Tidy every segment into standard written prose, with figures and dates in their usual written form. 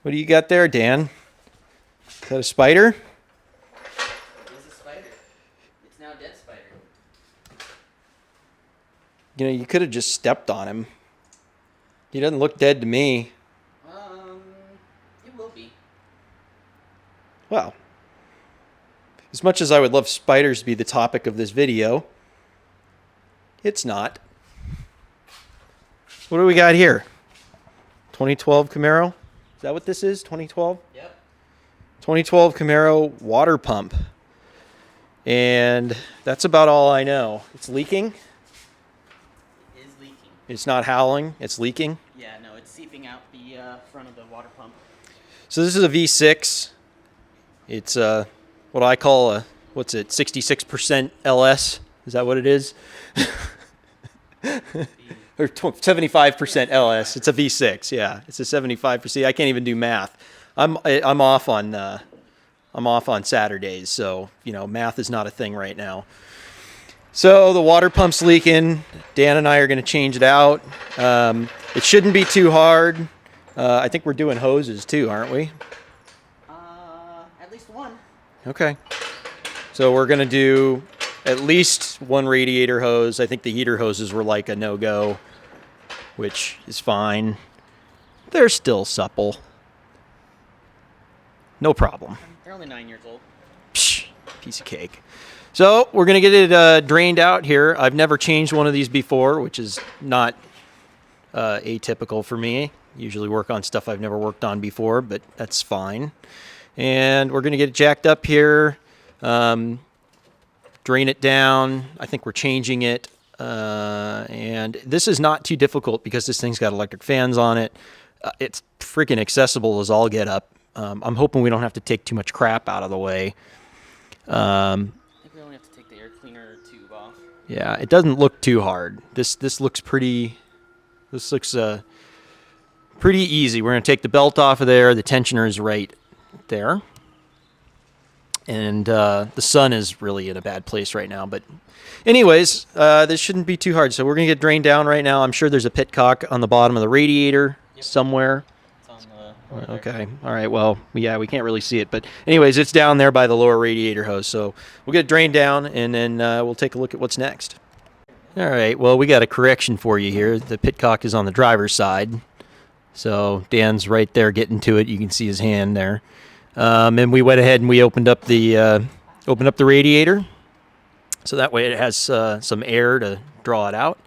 What do you got there, Dan? Is that a spider? It's a spider. It's now a dead spider. You know, you could have just stepped on him. He doesn't look dead to me. It will be. Well, as much as I would love spiders to be the topic of this video, it's not. What do we got here? 2012 Camaro? Is that what this is? 2012? Yep. 2012 Camaro water pump. And that's about all I know. It's leaking. It is leaking. It's not howling. It's leaking. Yeah, no, it's seeping out the front of the water pump. So this is a V6. It's what I call a, what's it, 66% LS? Is that what it is? Or 75% LS. It's a V6. Yeah, it's a 75%. I can't even do math. I'm off on Saturdays, so you know math is not a thing right now. So the water pump's leaking. Dan and I are going to change it out. It shouldn't be too hard. I think we're doing hoses too, aren't we? At least one. Okay. So we're going to do at least one radiator hose. I think the heater hoses were like a no-go, which is fine. They're still supple. No problem. They're only 9 years old. Psh, piece of cake. So we're going to get it drained out here. I've never changed one of these before, which is not atypical for me. Usually work on stuff I've never worked on before, but that's fine. And we're going to get it jacked up here, drain it down. I think we're changing it. And this is not too difficult because this thing's got electric fans on it. It's freaking accessible as all get up. I'm hoping we don't have to take too much crap out of the way. I think we only have to take the air cleaner tube off. Yeah, it doesn't look too hard. This looks pretty. This looks pretty easy. We're gonna take the belt off of there. The tensioner is right there, and the sun is really in a bad place right now. But, anyways, this shouldn't be too hard. So we're gonna get drained down right now. I'm sure there's a pitcock on the bottom of the radiator somewhere. Okay. All right. Well, yeah, we can't really see it, but anyways, it's down there by the lower radiator hose. So we'll get it drained down, and then we'll take a look at what's next. All right. Well, we got a correction for you here. The pitcock is on the driver's side, so Dan's right there getting to it. You can see his hand there. And we went ahead and we opened up the radiator, so that way it has some air to draw it out.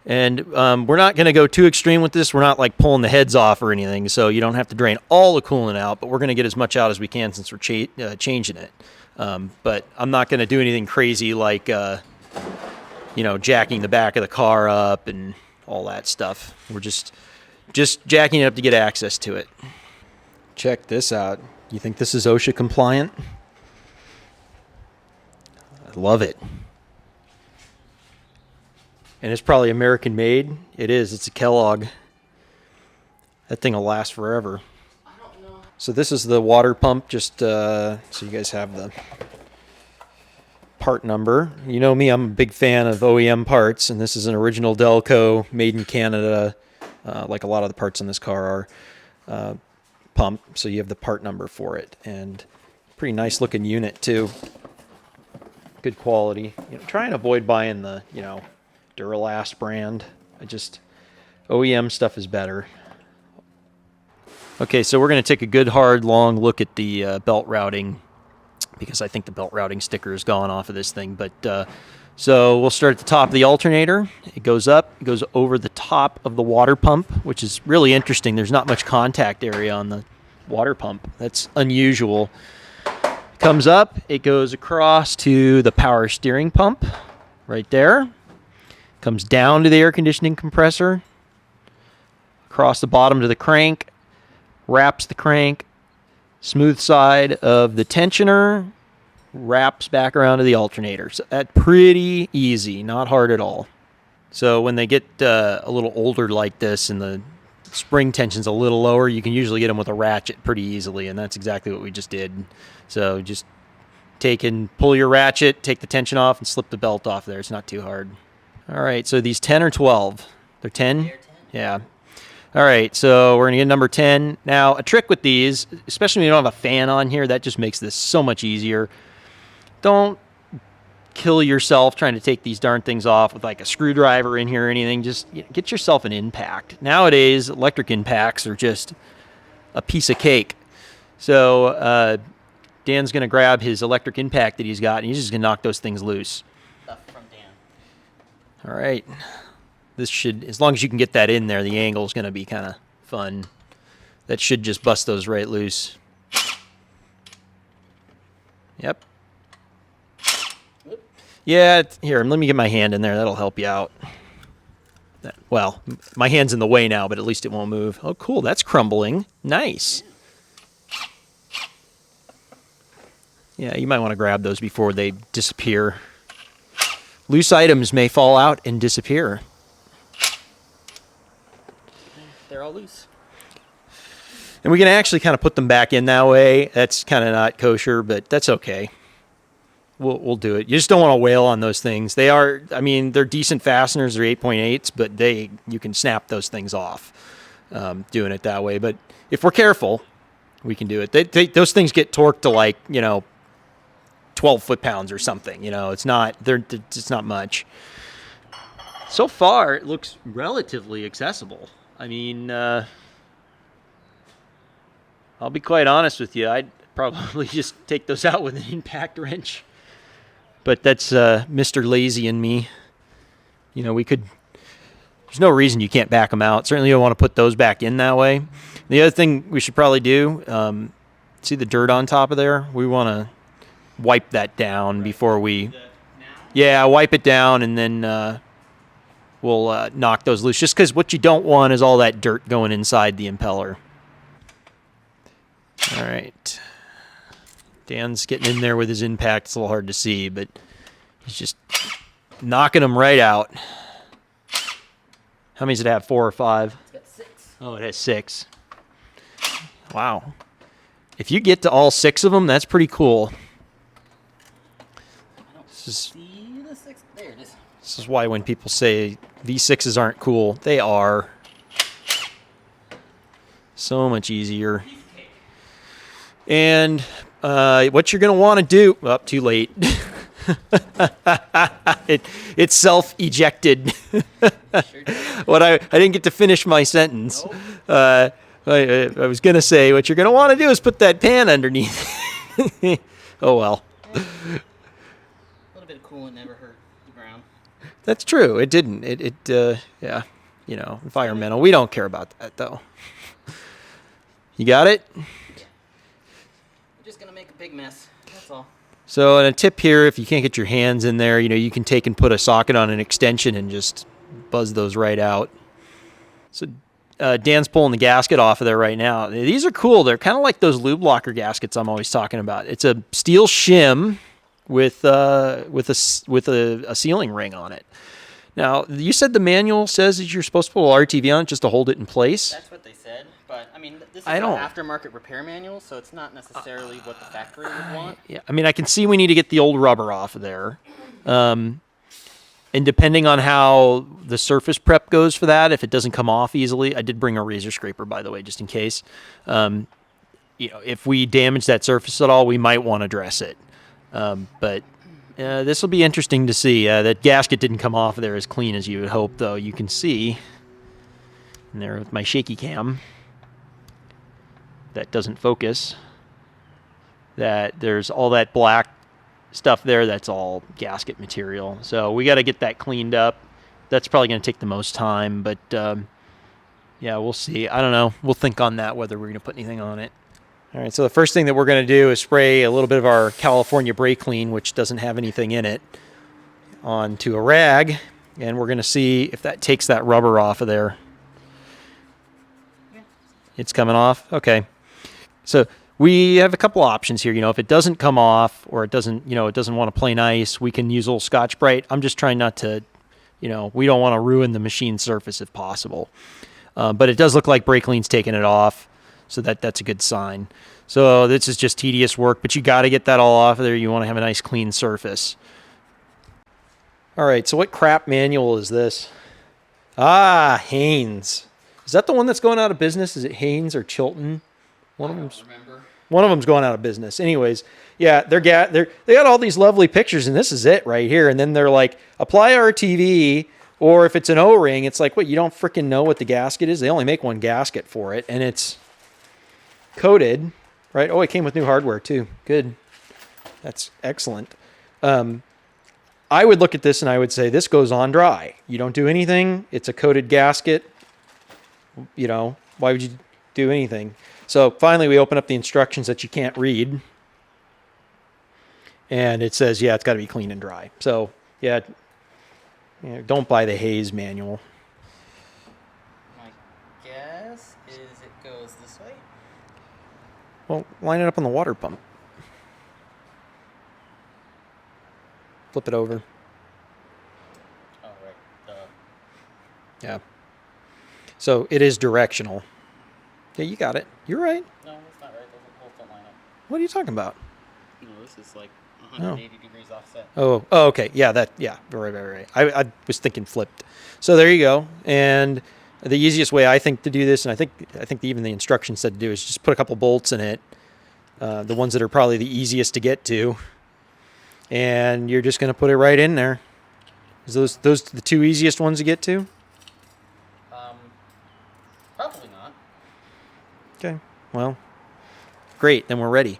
And we're not going to go too extreme with this. We're not like pulling the heads off or anything, so you don't have to drain all the coolant out, but we're going to get as much out as we can since we're changing it. But I'm not going to do anything crazy like, jacking the back of the car up and all that stuff. We're just jacking it up to get access to it. Check this out. You think this is OSHA compliant? I love it. And it's probably American made. It is. It's a Kellogg. That thing will last forever. I don't know. So this is the water pump, just so you guys have the part number. You know me, I'm a big fan of OEM parts, and this is an original Delco, made in Canada, like a lot of the parts in this car are, pump. So you have the part number for it. And pretty nice looking unit too. Good quality. Try and avoid buying the, Duralast brand. OEM stuff is better. Okay, so we're going to take a good hard long look at the belt routing, because I think the belt routing sticker is gone off of this thing. But so we'll start at the top of the alternator. It goes up, it goes over the top of the water pump, which is really interesting. There's not much contact area on the water pump. That's unusual. Comes up, it goes across to the power steering pump right there. Comes down to the air conditioning compressor, across the bottom to the crank, wraps the crank, smooth side of the tensioner, wraps back around to the alternator. So that's pretty easy, not hard at all. So when they get a little older like this and the spring tension's a little lower, you can usually get them with a ratchet pretty easily, and that's exactly what we just did. So just pull your ratchet, take the tension off, and slip the belt off there. It's not too hard. All right, so these 10 or 12? They're 10? They're 10. Yeah. All right, so we're going to get number 10. Now, a trick with these, especially when you don't have a fan on here, that just makes this so much easier. Don't kill yourself trying to take these darn things off with like a screwdriver in here or anything. Just get yourself an impact. Nowadays, electric impacts are just a piece of cake. So Dan's going to grab his electric impact that he's got, and he's just going to knock those things loose. Stuff from Dan. All right. This should, as long as you can get that in there, the angle is going to be kind of fun. That should just bust those right loose. Yep. Yeah, here, let me get my hand in there. That'll help you out. Well, my hand's in the way now, but at least it won't move. Oh, cool. That's crumbling. Nice. Yeah, you might want to grab those before they disappear. Loose items may fall out and disappear. They're all loose. And we can actually kind of put them back in that way. That's kind of not kosher, but that's okay. We'll do it. You just don't want to wail on those things. They are, I mean, they're decent fasteners. They're 8.8s, but you can snap those things off doing it that way. But if we're careful, we can do it. Those things get torqued to like, 12 foot-pounds or something. It's not much. So far, it looks relatively accessible. I mean, I'll be quite honest with you. I'd probably just take those out with an impact wrench. But that's Mr. Lazy in me. There's no reason you can't back them out. Certainly you don't want to put those back in that way. The other thing we should probably do, see the dirt on top of there? We want to wipe that down before we... Yeah, wipe it down, and then we'll knock those loose. Just because what you don't want is all that dirt going inside the impeller. All right. Dan's getting in there with his impact. It's a little hard to see, but he's just knocking them right out. How many does it have? 4 or 5? It's got 6. Oh, it has 6. Wow. If you get to all 6 of them, that's pretty cool. I don't see the 6th. There it is. This is why when people say V6s aren't cool, they are. So much easier. And what you're going to want to do... Oh, too late. It's self-ejected. Sure I didn't get to finish my sentence. Nope. I was going to say, what you're going to want to do is put that pan underneath. Oh, well. A little bit of coolant never hurt the ground. That's true. It didn't. Yeah, environmental. We don't care about that, though. You got it? We're just going to make a big mess. That's all. So, and a tip here, if you can't get your hands in there, you can take and put a socket on an extension and just buzz those right out. So, Dan's pulling the gasket off of there right now. These are cool. They're kind of like those lube locker gaskets I'm always talking about. It's a steel shim with a sealing ring on it. Now, you said the manual says that you're supposed to put a RTV on it just to hold it in place. That's what they said, but I mean, this is I an don't- aftermarket repair manual, so it's not necessarily what the factory would want. Yeah, I mean, I can see we need to get the old rubber off of there. And depending on how the surface prep goes for that, if it doesn't come off easily, I did bring a razor scraper, by the way, just in case. If we damage that surface at all, we might want to address it. But this will be interesting to see. That gasket didn't come off of there as clean as you would hope, though. You can see in there with my shaky cam that doesn't focus that there's all that black stuff there. That's all gasket material. So we got to get that cleaned up. That's probably going to take the most time, but yeah, we'll see. I don't know. We'll think on that, whether we're going to put anything on it. All right, so the first thing that we're going to do is spray a little bit of our California brake clean, which doesn't have anything in it, onto a rag, and we're going to see if that takes that rubber off of there. Yeah. It's coming off? Okay. So we have a couple options here. If it doesn't come off, or it doesn't want to play nice, we can use a little Scotch-Brite. I'm just trying not to, we don't want to ruin the machine surface if possible. But it does look like brake clean's taking it off. So that's a good sign. So this is just tedious work, but you got to get that all off of there. You want to have a nice clean surface. All right, so what crap manual is this? Ah, Haynes. Is that the one that's going out of business? Is it Haynes or Chilton? One of I them's don't remember. One of them's going out of business. Anyways, yeah, they got all these lovely pictures, and this is it right here. And then they're like, apply RTV, or if it's an O-ring, it's like, what, you don't freaking know what the gasket is? They only make one gasket for it, and it's coated, right? Oh, it came with new hardware too. Good. That's excellent. I would look at this and I would say, this goes on dry. You don't do anything. It's a coated gasket. You know, why would you do anything? So finally, we open up the instructions that you can't read. And it says, yeah, it's got to be clean and dry. So, yeah, don't buy the Hayes manual. My guess is it goes this way. Well, line it up on the water pump. Flip it over. Oh, right. Yeah. So it is directional. Yeah, you got it. You're right. No, that's not right. Those both don't line up. What are you talking about? No, this is like 180 degrees offset. Oh, okay. Yeah, right. I was thinking flipped. So there you go. And the easiest way I think to do this, and I think even the instructions said to do, is just put a couple bolts in it, the ones that are probably the easiest to get to, and you're just going to put it right in there. Is those the two easiest ones to get to? Probably not. Okay. Well, great. Then we're ready.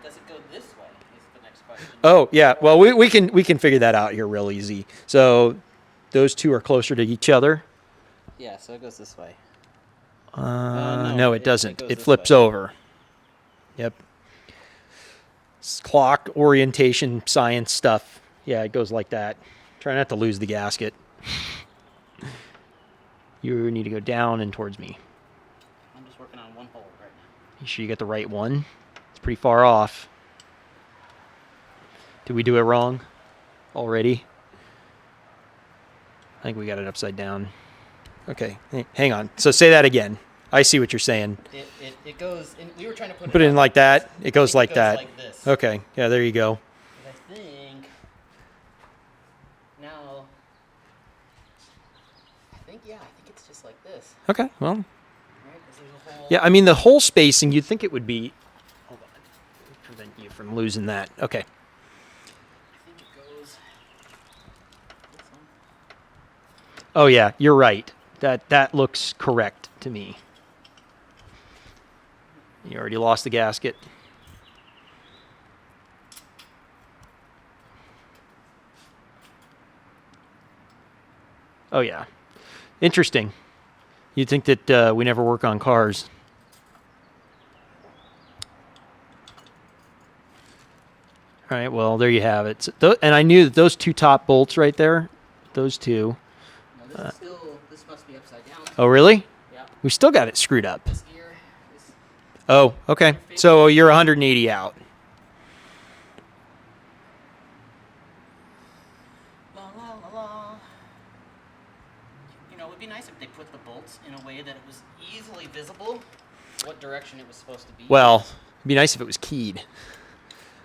Does it go this way? Is the next question. Oh yeah. Well, we can figure that out here real easy. So those two are closer to each other. Yeah, so it goes this way. No, it doesn't. goes It this flips way. over. Yep. It's clock orientation science stuff. Yeah, it goes like that. Try not to lose the gasket. You need to go down and towards me. I'm just working on one hole right now. You sure you get the right one? It's pretty far off. Did we do it wrong already? I think we got it upside down. Okay, hang on. So say that again. I see what you're saying. It goes. We were trying to Put it in like that. It goes like that. Like this. Okay. Yeah, there you go. And I think now. I think it's just like this. Okay. Well, Right? 'Cause there's a hole. yeah. I mean, the whole spacing. You'd think it would be. Hold on. Prevent you from losing that. Okay. I think it goes. This one. Oh yeah, you're right. That looks correct to me. You already lost the gasket. Oh yeah. Interesting. You'd think that we never work on cars. All right, well, there you have it. So and I knew that those two top bolts right there, those two. No, this is still. This must be upside down. Oh, really? Yeah. We still got it screwed up. This gear is. Oh, okay. So you're 180 out. La la la la. You know, it would be nice if they put the bolts in a way that it was easily visible what direction it was supposed to be. Well, it'd be nice if it was keyed.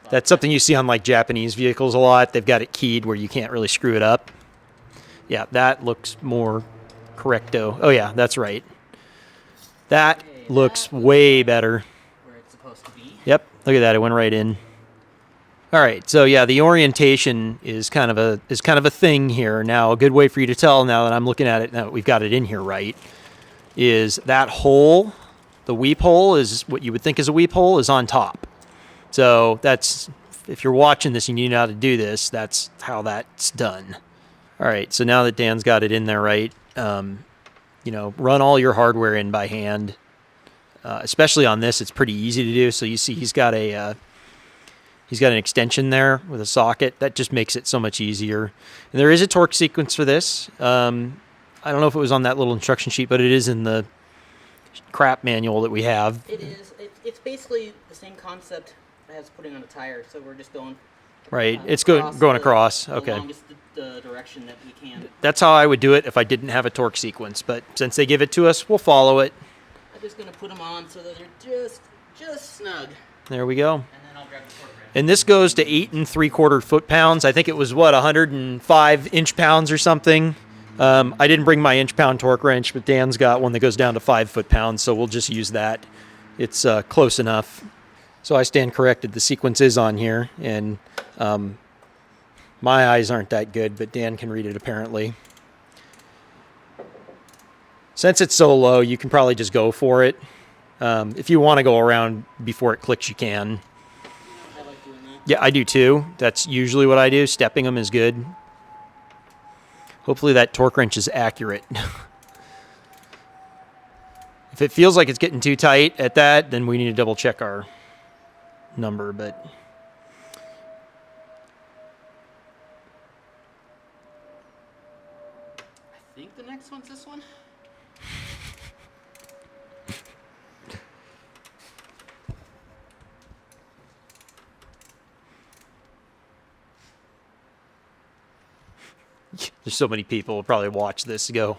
That's something you see on like Japanese vehicles a lot. They've got it keyed where you can't really screw it up. Yeah, that looks more correcto. Oh yeah, that's right. That looks way better. Where it's supposed to be. Yep, look at that. It went right in. All right, so yeah, the orientation is kind of a thing here. Now, a good way for you to tell now that I'm looking at it, now that we've got it in here right, is that hole, the weep hole is what you would think is a weep hole, is on top. So that's, if you're watching this and you know how to do this, that's how that's done. All right, so now that Dan's got it in there right, run all your hardware in by hand. Especially on this, it's pretty easy to do. So you see he's got an extension there with a socket. That just makes it so much easier. And there is a torque sequence for this. I don't know if it was on that little instruction sheet, but it is in the crap manual that we have. It is. It's basically the same concept as putting on a tire. So we're just going. Right, it's going across. The Okay. longest the direction that we can. That's how I would do it if I didn't have a torque sequence. But since they give it to us, we'll follow it. I'm just gonna put them on so that they're just snug. There we go. And then I'll grab the torque wrench. And this goes to 8 3/4 foot-pounds. I think it was 105 inch-pounds or something. I didn't bring my inch-pound torque wrench, but Dan's got one that goes down to 5 foot-pounds, so we'll just use that. It's close enough. So I stand corrected. The sequence is on here, and my eyes aren't that good, but Dan can read it apparently. Since it's so low, you can probably just go for it. If you want to go around before it clicks, you can. I like doing that. Yeah, I do too. That's usually what I do. Stepping them is good. Hopefully that torque wrench is accurate. If it feels like it's getting too tight at that, then we need to double check our number, but I think the next one's this one. there's so many people who probably watch this go,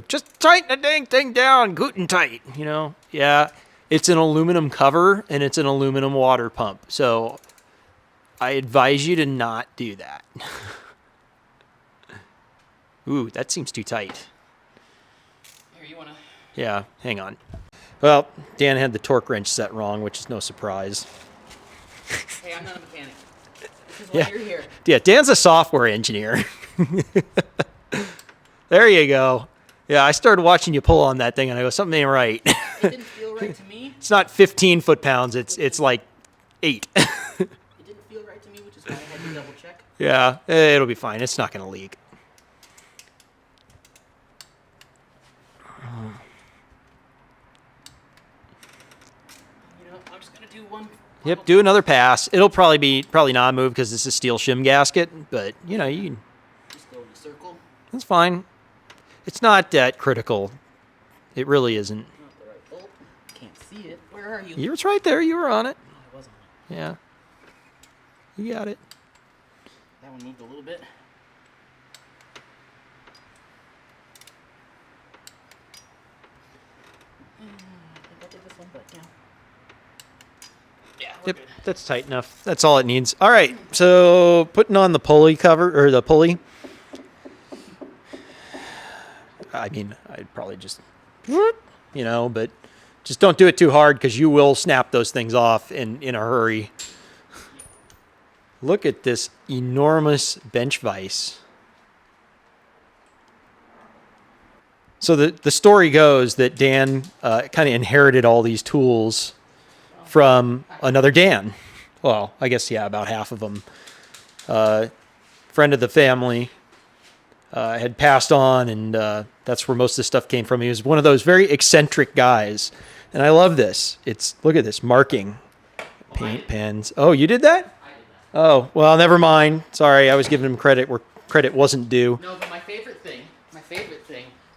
just tighten the dang thing down, guten tight, you know? Yeah, it's an aluminum cover and it's an aluminum water pump. So I advise you to not do that. Ooh, that seems too tight. Here, you wanna? Yeah, hang on. Well, Dan had the torque wrench set wrong, which is no surprise. Hey, I'm not a mechanic. This is why you're here. Yeah, Dan's a software engineer. There you go. Yeah, I started watching you pull on that thing, and I go, something ain't right. It didn't feel right to me. It's not 15 foot-pounds. It's like 8. It didn't feel right to me, which is why I had to double check. Yeah, it'll be fine. It's not going to leak. You know, I'm just gonna do one. Yep, do another pass. It'll probably not move because this is steel shim gasket, but you know, you can, Just go in a circle. that's fine. It's not that critical. It really isn't. Not the right bolt. Can't see it. Where are you? You was right there. You were on it. Oh, I was on it. Yeah. You got it. That one moved a little bit. I think I did this one, but yeah. Yeah, we're Yep, good. that's tight enough. That's all it needs. All right, so putting on the pulley cover, or the pulley. I mean, I'd probably just, you know, but just don't do it too hard because you will snap those things off in a hurry. Look at this enormous bench vise. So the story goes that Dan kind of inherited all these tools from another Dan. Well, I guess, yeah, about half of them. Friend of the family had passed on, and that's where most of this stuff came from. He was one of those very eccentric guys. And I love this. Look at this, marking, paint pens. Oh, you did that? I did that. Oh, well, never mind. Sorry, I was giving him credit where credit wasn't due. No, but my favorite thing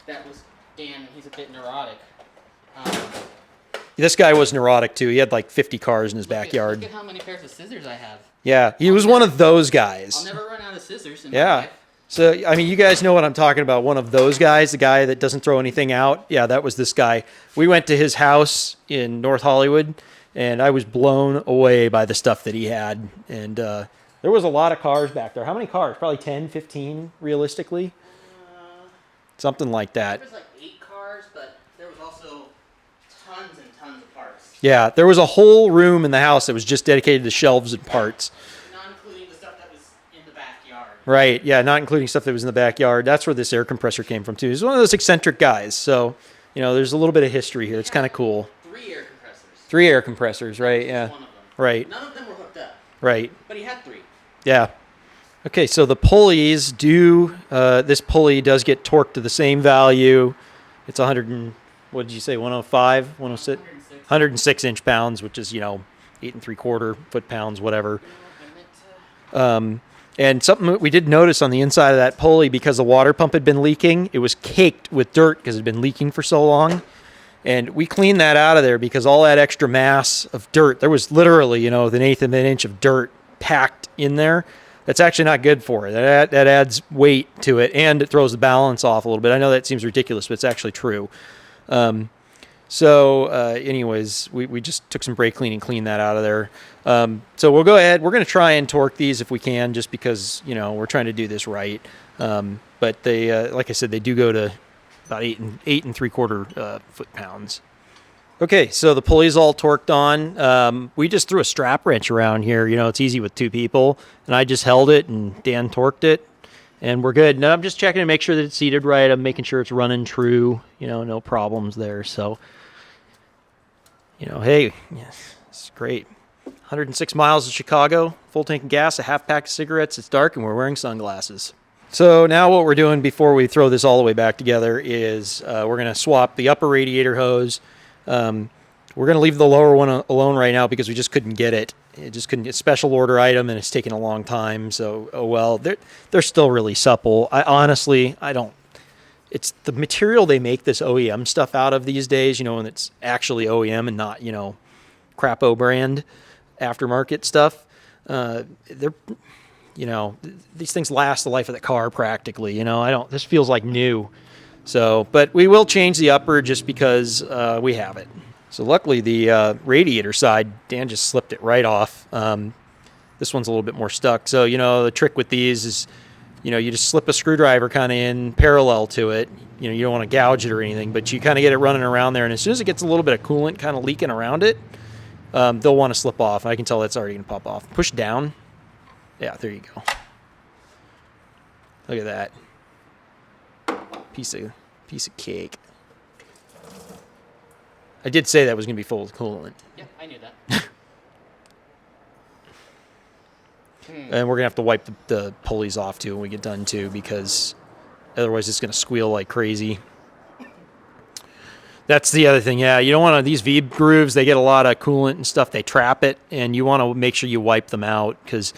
that was Dan, he's a bit neurotic. This guy was neurotic, too. He had like 50 cars in his Look backyard. at how many pairs of scissors I have. Yeah, he was one of those guys. I'll never run out of scissors in my Yeah. life. So, I mean, you guys know what I'm talking about. One of those guys, the guy that doesn't throw anything out. Yeah, that was this guy. We went to his house in North Hollywood, and I was blown away by the stuff that he had. And there was a lot of cars back there. How many cars? Probably 10, 15, realistically? Something like that. There was like 8 cars, but there was also tons and tons of parts. Yeah, there was a whole room in the house that was just dedicated to shelves and parts. Not including the stuff that was in the backyard. Right, yeah, not including stuff that was in the backyard. That's where this air compressor came from, too. He's one of those eccentric guys. So, you know, there's a little bit of history here. It's kind of cool. 3 air compressors. 3 air compressors, right, yeah. One of them. Right, None of them were hooked up, right, but he had 3. yeah. Okay, so the pulleys this pulley does get torqued to the same value. It's 100 and, what did you say, 105, 106? 106 inch pounds, which is, you know, 8 3/4 foot-pounds, whatever. And something we did notice on the inside of that pulley, because the water pump had been leaking, it was caked with dirt because it had been leaking for so long. And we cleaned that out of there because all that extra mass of dirt, there was literally, you know, an eighth of an inch of dirt packed in there. That's actually not good for it. That adds weight to it, and it throws the balance off a little bit. I know that seems ridiculous, but it's actually true. Anyways, we just took some brake cleaning, cleaned that out of there. So we'll go ahead. We're going to try and torque these if we can, just because, you know, we're trying to do this right. But they, like I said, they do go to about 8 3/4 foot-pounds. Okay, so the pulley's all torqued on. We just threw a strap wrench around here. It's easy with 2 people, and I just held it, and Dan torqued it, and we're good. Now I'm just checking to make sure that it's seated right. I'm making sure it's running true. No problems there. So, hey, yes, it's great. 106 miles to Chicago, full tank of gas, a half pack of cigarettes. It's dark, and we're wearing sunglasses. So now what we're doing before we throw this all the way back together is we're going to swap the upper radiator hose. We're going to leave the lower one alone right now because we just couldn't get it. It just couldn't get a special order item, and it's taking a long time. So, oh well, they're still really supple. I don't. It's the material they make this OEM stuff out of these days, and it's actually OEM and not, crapo brand aftermarket stuff. They're, these things last the life of the car practically. This feels like new. So, but we will change the upper just because we have it. So luckily the radiator side, Dan just slipped it right off. This one's a little bit more stuck. So, the trick with these is, you just slip a screwdriver kind of in parallel to it. You don't want to gouge it or anything, but you kind of get it running around there. And as soon as it gets a little bit of coolant kind of leaking around it, they'll want to slip off. I can tell that's already going to pop off. Push down. Yeah, there you go. Look at that. Piece of cake. I did say that was going to be full of coolant. Yeah, I knew that. And we're going to have to wipe the pulleys off too when we get done too, because otherwise it's going to squeal like crazy. That's the other thing. Yeah, you don't want to, these V grooves, they get a lot of coolant and stuff. They trap it, and you want to make sure you wipe them out because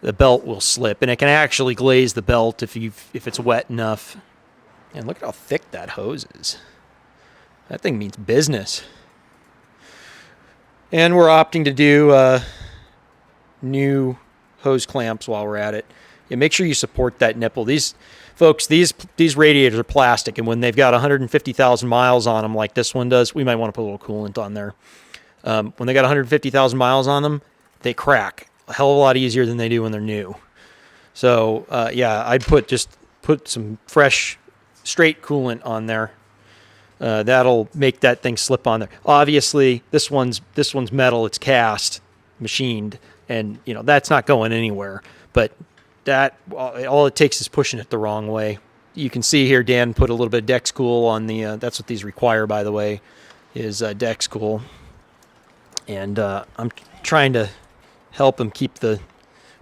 the belt will slip, and it can actually glaze the belt if it's wet enough. And look at how thick that hose is. That thing means business. And we're opting to do new hose clamps while we're at it. Yeah, make sure you support that nipple. These radiators are plastic, and when they've got 150,000 miles on them like this one does, we might want to put a little coolant on there. When they got 150,000 miles on them, they crack a hell of a lot easier than they do when they're new. So, yeah, I'd put some fresh, straight coolant on there. That'll make that thing slip on there. Obviously, this one's metal. It's cast, machined, and that's not going anywhere. But that all it takes is pushing it the wrong way. You can see here, Dan put a little bit of Dex Cool on the. That's what these require, by the way, is Dex Cool. And I'm trying to help him keep the.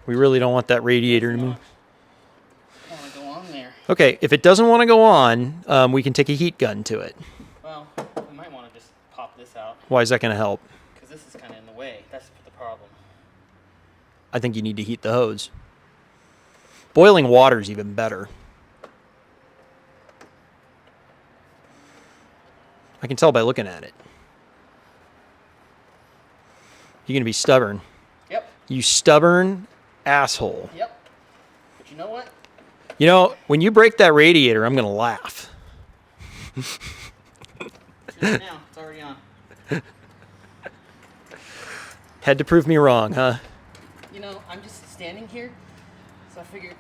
We really don't want that radiator to move. I want to go on there. Okay, if it doesn't want to go on, we can take a heat gun to it. Well, we might want to just pop this out. Why is that going to help? Because this is kind of in the way. That's the problem. I think you need to heat the hose. Boiling water is even better. I can tell by looking at it. You're going to be stubborn. Yep. You stubborn asshole. Yep. But you know what? When you break that radiator, I'm going to laugh. Now, it's already on. Had to prove me wrong, huh? I'm just standing here, so I figured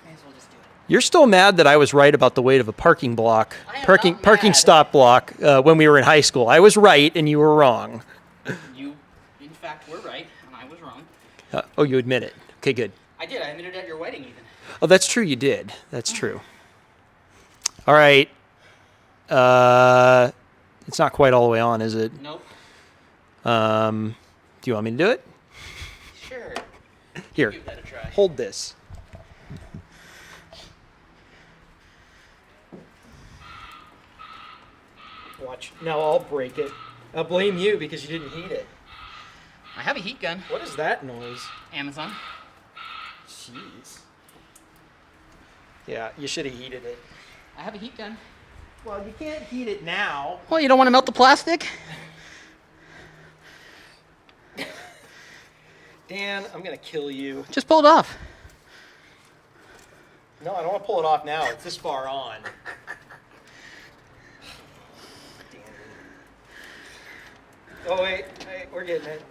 may as well just do it. You're still mad that I was right about the weight of a parking block, I am parking not mad. stop block when we were in high school. I was right and you were wrong. You, in fact, were right, and I was wrong. Oh, you admit it. Okay, good. I did. I admitted at your wedding, even. Oh, that's true. You did. That's true. All right. It's not quite all the way on, is it? Nope. Do you want me to do it? Sure. Here. Give that a try. Hold this. Watch. Now I'll break it. I'll blame you because you didn't heat it. I have a heat gun. What is that noise? Amazon. Jeez. Yeah, you should have heated it. I have a heat gun. Well, you can't heat it now. Well, you don't want to melt the plastic? Dan, I'm going to kill you. Just pull it off. No, I don't want to pull it off now. It's this far on. Damn it. Oh, wait, we're getting it.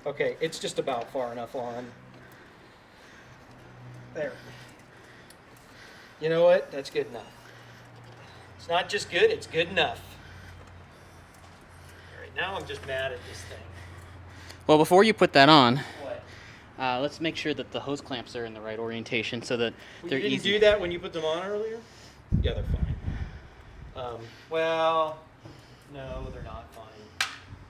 Okay, it's just about far enough on. There. You know what? That's good enough. It's not just good, it's good enough. All right, now I'm just mad at this thing. Well, before you put that on, What? let's make sure that the hose clamps are in the right orientation so that Well, they're you didn't easy. do that when you put them on earlier? Yeah, they're fine. Well, no, they're not fine.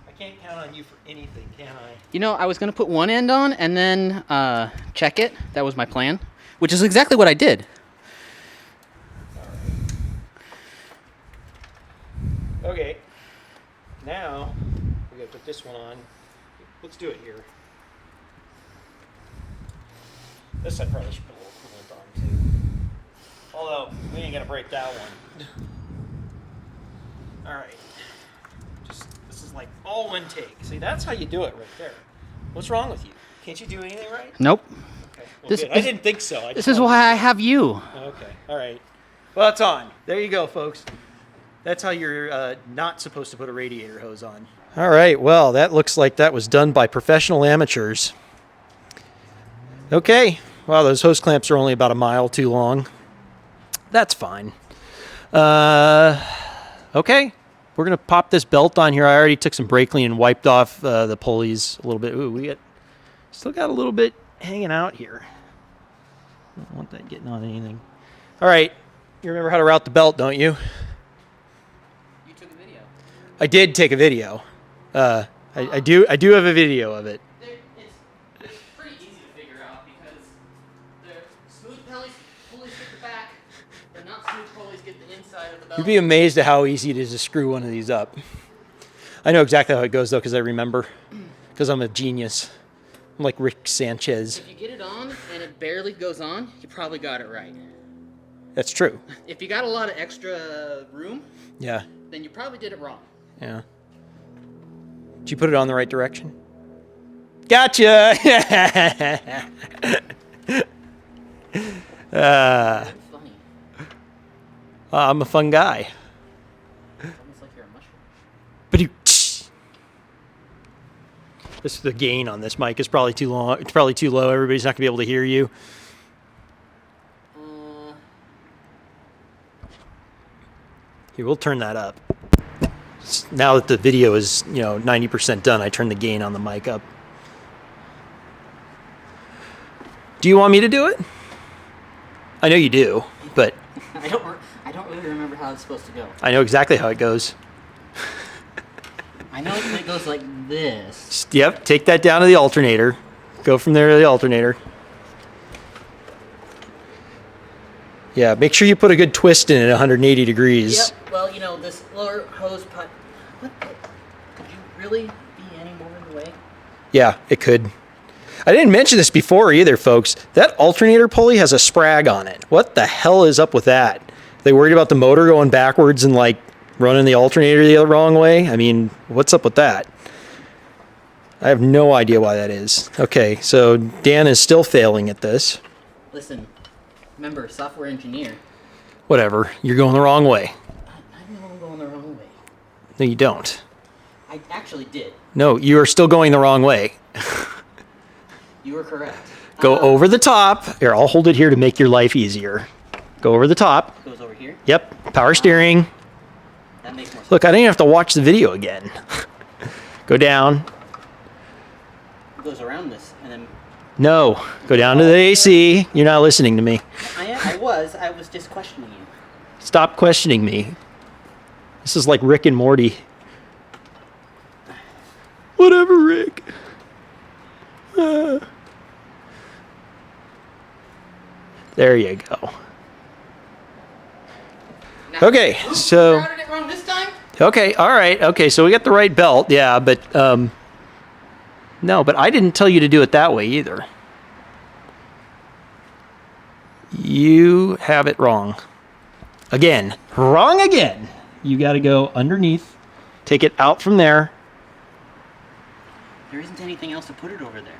I can't count on you for anything, can I? You know, I was going to put one end on and then check it. That was my plan, which is exactly what I did. Okay, now we gotta put this one on. Let's do it here. This I probably should put a little coolant on too. Although we ain't gonna break that one. All right, this is like all one take. See, that's how you do it right there. What's wrong with you? Can't you do anything right? Nope. Okay. Well, This- good. I this- didn't think so. This is why I have you. Okay. All right. Well, it's on. There you go, folks. That's how you're not supposed to put a radiator hose on. All right. Well, that looks like that was done by professional amateurs. Okay. Wow, those hose clamps are only about a mile too long. That's fine. Okay. We're going to pop this belt on here. I already took some brake clean and wiped off the pulleys a little bit. Ooh, still got a little bit hanging out here. I don't want that getting on anything. All right. You remember how to route the belt, don't you? You took a video. I did take a video. I do have a video of it. It's pretty easy to figure out because the smooth pulleys get the back, the not smooth pulleys get the inside of the belt. You'd be amazed at how easy it is to screw one of these up. I know exactly how it goes, though, because I remember. Because I'm a genius. I'm like Rick Sanchez. If you get it on and it barely goes on, you probably got it right. That's true. If you got a lot of extra room, Yeah. then you probably did it wrong. Yeah. Did you put it on the right direction? Gotcha! Funny. I'm a fun guy. It's almost like you're a mushroom. But the gain on this mic is probably too long. It's probably too low. Everybody's not gonna be able to hear you. Here, we'll turn that up. Now that the video is 90% done, I turn the gain on the mic up. Do you want me to do it? I know you do, but I don't really remember how it's supposed to go. I know exactly how it goes. I know it goes like this. Yep, take that down to the alternator. Go from there to the alternator. Yeah, make sure you put a good twist in it, 180 degrees. Yep. Well, this lower hose pipe. What? Could you really be any more in the way? Yeah, it could. I didn't mention this before either, folks. That alternator pulley has a sprag on it. What the hell is up with that? They worried about the motor going backwards and running the alternator the wrong way? I mean, what's up with that? I have no idea why that is. Okay, so Dan is still failing at this. Listen, remember, software engineer. Whatever, you're going the wrong way. I know I'm going the wrong way. No, you don't. I actually did. No, you are still going the wrong way. You were correct. Go over the top. Here, I'll hold it here to make your life easier. Go over the top. Goes over here. Yep, power steering. That makes more sense. Look, I don't even have to watch the video again. Go down. It goes around this, and then No, go down to the AC. You're not listening to me. I was just questioning you. Stop questioning me. This is like Rick and Morty. Whatever, Rick. There you go. Now, Okay, oops, so... routed it wrong this time? Okay, all right. Okay, so we got the right belt. Yeah, but... no, but I didn't tell you to do it that way either. You have it wrong. Again. Wrong again. You got to go underneath. Take it out from there. There isn't anything else to put it over there.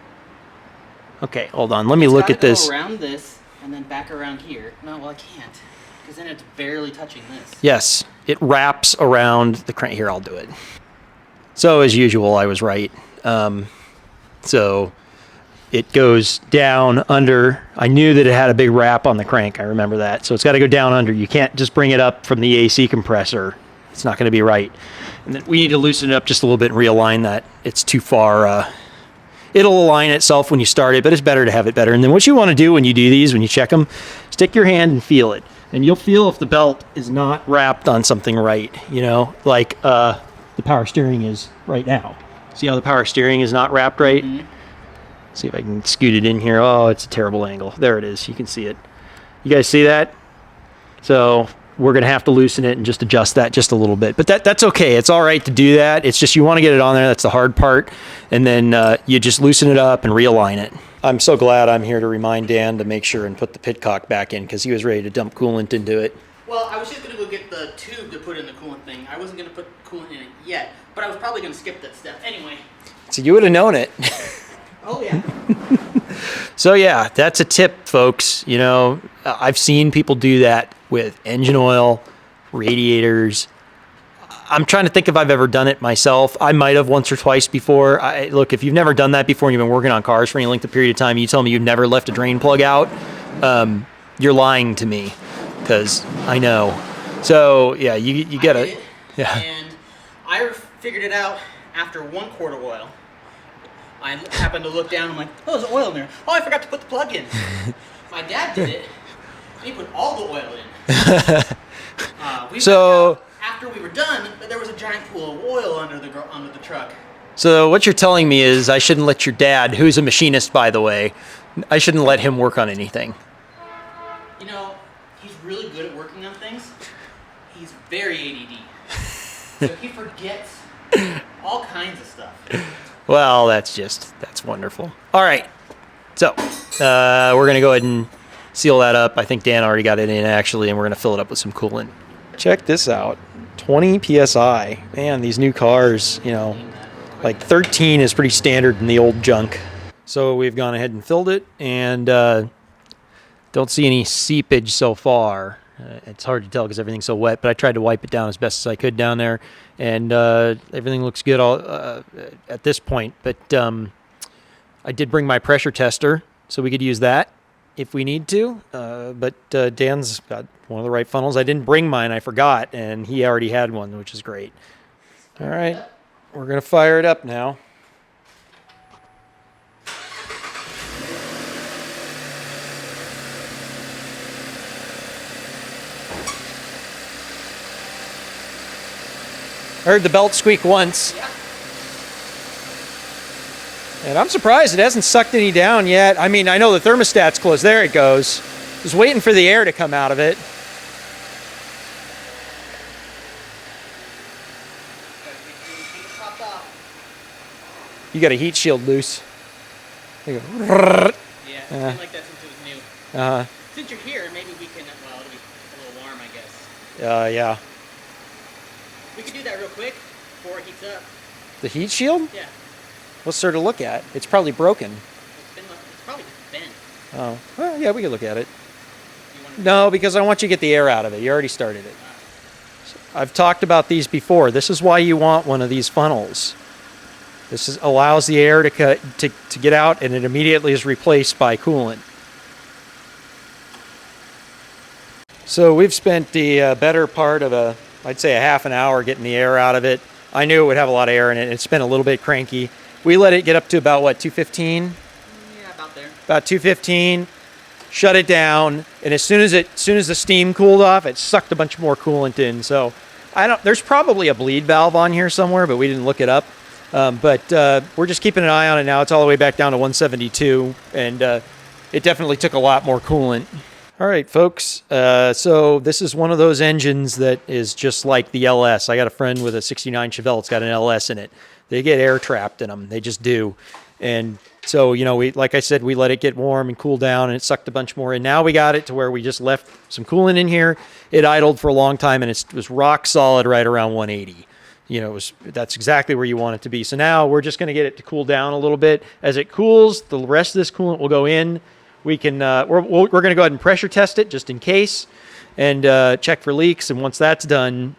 Okay, hold on. Let me look at this. Go around this and then back around here. No, well I can't, because then it's barely touching this. Yes, it wraps around the crank. Here, I'll do it. So as usual, I was right. So it goes down under. I knew that it had a big wrap on the crank. I remember that. So it's got to go down under. You can't just bring it up from the AC compressor. It's not going to be right. And then we need to loosen it up just a little bit and realign that. It's too far. It'll align itself when you start it, but it's better to have it better. And then what you want to do when you do these, when you check them, stick your hand and feel it. And you'll feel if the belt is not wrapped on something right, you know, like the power steering is right now. See how the power steering is not wrapped right? Mm-hmm. See if I can scoot it in here. Oh, it's a terrible angle. There it is. You can see it. You guys see that? So we're going to have to loosen it and just adjust that just a little bit. But that's okay. It's all right to do that. It's just you want to get it on there. That's the hard part. And then you just loosen it up and realign it. I'm so glad I'm here to remind Dan to make sure and put the pitcock back in because he was ready to dump coolant into it. Well, I was just going to go get the tube to put in the coolant thing. I wasn't going to put coolant in it yet, but I was probably going to skip that step anyway. So you would have known it. Oh, yeah. So, yeah, that's a tip, folks. You know, I've seen people do that with engine oil, radiators. I'm trying to think if I've ever done it myself. I might have once or twice before. Look, if you've never done that before and you've been working on cars for any length of period of time, you tell me you've never left a drain plug out, you're lying to me because I know. So, yeah, you got to. Yeah. And I figured it out after 1 quart of oil. I happened to look down and I'm like, oh, there's oil in there. Oh, I forgot to put the plug in. My dad did it. He put all the oil in. So after we were done, there was a giant pool of oil under the truck. So what you're telling me is I shouldn't let your dad, who's a machinist, by the way, I shouldn't let him work on anything. You know, he's really good at working on things. He's very ADD. So he forgets all kinds of stuff. Well, that's wonderful. All right. So we're going to go ahead and seal that up. I think Dan already got it in, actually, and we're going to fill it up with some coolant. Check this out. 20 PSI. Man, these new cars, you know, like 13 is pretty standard in the old junk. So we've gone ahead and filled it, and don't see any seepage so far. It's hard to tell because everything's so wet, but I tried to wipe it down as best as I could down there, and everything looks good at this point. But I did bring my pressure tester, so we could use that if we need to. But Dan's got one of the right funnels. I didn't bring mine. I forgot, and he already had one, which is great. All right, we're going to fire it up now. I heard the belt squeak once. Yeah. And I'm surprised it hasn't sucked any down yet. I mean, I know the thermostat's closed. There it goes. Just waiting for the air to come out of it. You got a heat shield loose. You go. Yeah, it's been like that since it was new. Since you're here, maybe we can, well, it'll be a little warm, I guess. Yeah. We could do that real quick before it heats up. The heat shield? Yeah. What's there to look at? It's probably broken. It's probably bent. Oh, well, yeah, we could look at it. No, because I want you to get the air out of it. You already started it. I've talked about these before. This is why you want one of these funnels. Allows the air to get out, and it immediately is replaced by coolant. So we've spent the better part of I'd say a half an hour getting the air out of it. I knew it would have a lot of air in it. It's been a little bit cranky. We let it get up to about, 215? Yeah, about there. About 215. Shut it down, and as soon as the steam cooled off, it sucked a bunch more coolant in. So there's probably a bleed valve on here somewhere, but we didn't look it up. But we're just keeping an eye on it now. It's all the way back down to 172, and it definitely took a lot more coolant. All right, folks. So this is one of those engines that is just like the LS. I got a friend with a 69 Chevelle. It's got an LS in it. They get air trapped in them. They just do. And so, like I said, we let it get warm and cool down, and it sucked a bunch more in. Now we got it to where we just left some coolant in here. It idled for a long time, and it was rock solid right around 180. That's exactly where you want it to be. So now we're just going to get it to cool down a little bit. As it cools, the rest of this coolant will go in. We can we're going to go ahead and pressure test it just in case, and check for leaks. And once that's done,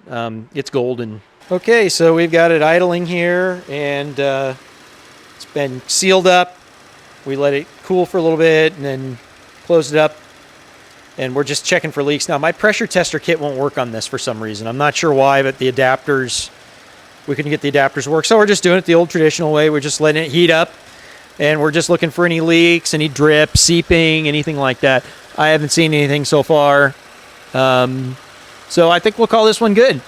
it's golden. Okay, so we've got it idling here, and it's been sealed up. We let it cool for a little bit and then closed it up. And we're just checking for leaks. Now, my pressure tester kit won't work on this for some reason. I'm not sure why, but the adapters, we couldn't get the adapters to work. So we're just doing it the old traditional way. We're just letting it heat up. And we're just looking for any leaks, any drip, seeping, anything like that. I haven't seen anything so far. So I think we'll call this one good.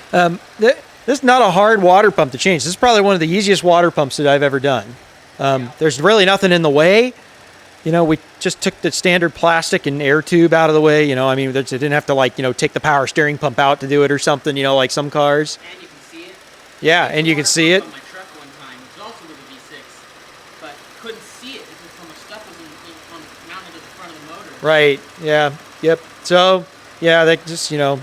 This is not a hard water pump to change. This is probably one of the easiest water pumps that I've ever done. There's really nothing in the way. You know, we just took the standard plastic and air tube out of the way. You know, I mean, it didn't have to, like, you know, take the power steering pump out to do it or something, you know, like some cars. And you can see it. Yeah, and you can see it. On my truck one time, it was also with a V6, but couldn't see it because so much stuff was mounted at the front of the motor. Right, yeah, yep. So, yeah, that just, you know,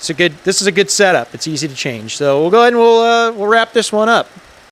this is a good setup. It's easy to change. So we'll go ahead and we'll wrap this one up.